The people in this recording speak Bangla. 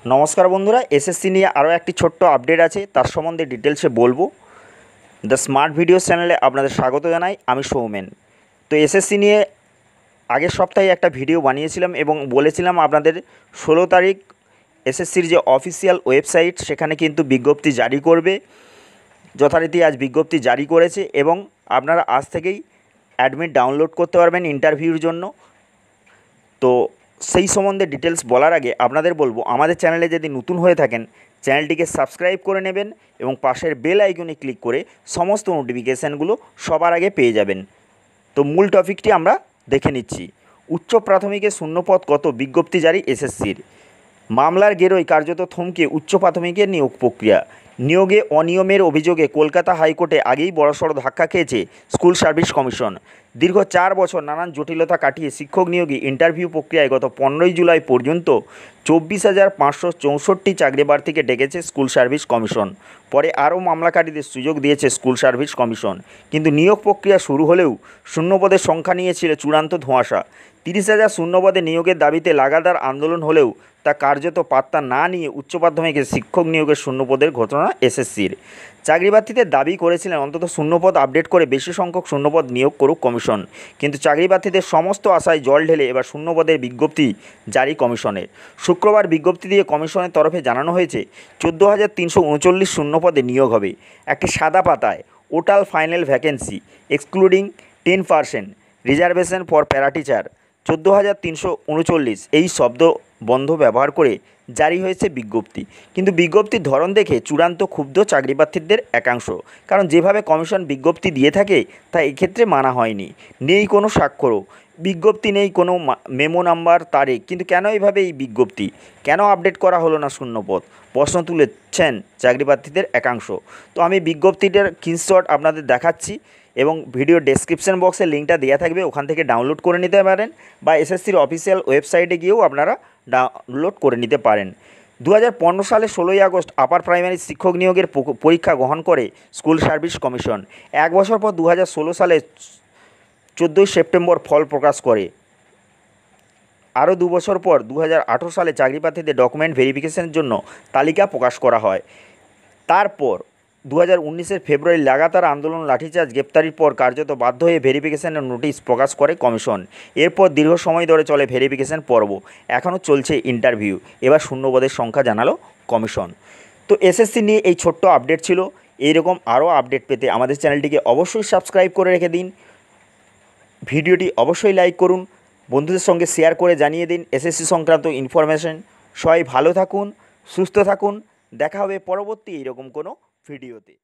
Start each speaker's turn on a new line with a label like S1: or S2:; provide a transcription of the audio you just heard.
S1: নমস্কার বন্ধুরা, এসএসসি নিয়ে আরও একটি ছোট্ট আপডেট আছে, তার সম্বন্ধে ডিটেলসে বলবো। দ্য স্মার্ট ভিডিওস চ্যানেলে আপনাদের স্বাগত জানাই, আমি সৌমেন। তো এসএসসি নিয়ে আগের সপ্তাহে একটা ভিডিও বানিয়েছিলাম এবং বলেছিলাম আপনাদের 16 তারিখ এসএসসির যে অফিসিয়াল ওয়েবসাইট সেখানে কিন্তু বিজ্ঞপ্তি জারি করবে। যথারীতি আজ বিজ্ঞপ্তি জারি করেছে এবং আপনারা আজ থেকেই অ্যাডমিট ডাউনলোড করতে পারবেন ইন্টারভিউর জন্য। তো সেই সম্বন্ধে ডিটেলস বলার আগে আপনাদের বলবো, আমাদের চ্যানেলে যদি নতুন হয়ে থাকেন চ্যানেলটিকে সাবস্ক্রাইব করে নেবেন এবং পাশের বেল আইকনে ক্লিক করে সমস্ত নোটিফিকেশানগুলো সবার আগে পেয়ে যাবেন। তো মূল টপিকটি আমরা দেখে নিচ্ছি। উচ্চ প্রাথমিকে শূন্যপদ কত, বিজ্ঞপ্তি জারি এসএসসির। মামলার গেরোয় কার্যত থমকে উচ্চ প্রাথমিকের নিয়োগ প্রক্রিয়া। নিয়োগে অনিয়মের অভিযোগে কলকাতা হাইকোর্টে আগেই বড়সড় ধাক্কা খেয়েছে স্কুল সার্ভিস কমিশন। দীর্ঘ 4 বছর নানান জটিলতা কাটিয়ে শিক্ষক নিয়োগে ইন্টারভিউ প্রক্রিয়ায় গত 15ই জুলাই পর্যন্ত 24,564 চাকরি প্রার্থীকে ডেকেছে স্কুল সার্ভিস কমিশন। পরে আরও মামলাকারীদের সুযোগ দিয়েছে স্কুল সার্ভিস কমিশন, কিন্তু নিয়োগ প্রক্রিয়া শুরু হলেও শূন্যপদের সংখ্যা নিয়েছিল চূড়ান্ত ধোঁয়াশা। 30,000 শূন্যপদে নিয়োগের দাবিতে লাগাতার আন্দোলন হলেও তা কার্যত পাত্তা না নিয়ে উচ্চ মাধ্যমিকে শিক্ষক নিয়োগের শূন্যপদের ঘটনা এসএসসির। চাকরিপ্রার্থীদের দাবি করেছিলেন অন্তত শূন্যপদ আপডেট করে বেশি সংখ্যক শূন্যপদ নিয়োগ করুক কমিশন, কিন্তু চাকরিপ্রার্থীদের সমস্ত আশায় জল ঢেলে এবার শূন্যপদের বিজ্ঞপ্তি জারি কমিশনের। শুক্রবার বিজ্ঞপ্তি দিয়ে কমিশনের তরফে জানানো হয়েছে 14,339 শূন্যপদে নিয়োগ হবে। একটি সাদা পাতায় total final vacancy excluding 10% reservation for para teacher 14,339 এই শব্দ বন্ধ ব্যবহার করে জারি হয়েছে বিজ্ঞপ্তি। কিন্তু বিজ্ঞপ্তির ধরন দেখে চূড়ান্ত ক্ষুব্ধ চাকরিপ্রার্থীদের একাংশ, কারণ যেভাবে কমিশন বিজ্ঞপ্তি দিয়ে থাকে তা এক্ষেত্রে মানা হয়নি। নেই কোনো স্বাক্ষরও, বিজ্ঞপ্তি নেই কোনো মেমো নাম্বার, তারিখ, কিন্তু কেন এইভাবে এই বিজ্ঞপ্তি, কেন আপডেট করা হলো না শূন্যপদ, প্রশ্ন তুলেছেন চাকরিপ্রার্থীদের একাংশ। তো আমি বিজ্ঞপ্তিটার স্ক্রিনশট আপনাদের দেখাচ্ছি এবং ভিডিও ডেসক্রিপশন বক্সে লিঙ্কটা দেওয়া থাকবে, ওখান থেকে ডাউনলোড করে নিতে পারেন বা এসএসসির অফিসিয়াল ওয়েবসাইটে গিয়েও আপনারা ডাউনলোড করে নিতে পারেন। 2015 সালে 16ই আগস্ট আপার প্রাইমারি শিক্ষক নিয়োগের পরীক্ষা গ্রহণ করে স্কুল সার্ভিস কমিশন। 1 বছর পর 2016 সালে 14ই সেপ্টেম্বর ফল প্রকাশ করে। আরও 2 বছর পর 2018 সালে চাকরিপ্রার্থীদের ডকুমেন্ট ভেরিফিকেশনের জন্য তালিকা প্রকাশ করা হয়। তারপর 2019-এর ফেব্রুয়ারি লাগাতার আন্দোলন, লাঠিচার্জ, গ্রেপ্তারির পর কার্যত বাধ্য হয়ে ভেরিফিকেশনের নোটিশ প্রকাশ করে কমিশন। এরপর দীর্ঘ সময় ধরে চলে ভেরিফিকেশন পর্ব, এখনও চলছে ইন্টারভিউ। এবার শূন্যপদের সংখ্যা জানালো কমিশন। তো এসএসসি নিয়ে এই ছোট্ট আপডেট ছিল। এইরকম আরও আপডেট পেতে আমাদের চ্যানেলটিকে অবশ্যই সাবস্ক্রাইব করে রেখে দিন। ভিডিওটি অবশ্যই লাইক করুন, বন্ধুদের সঙ্গে শেয়ার করে জানিয়ে দিন এসএসসি সংক্রান্ত ইনফরমেশন। সবাই ভালো থাকুন, সুস্থ থাকুন, দেখা হবে পরবর্তী এইরকম কোনো ভিডিওতে।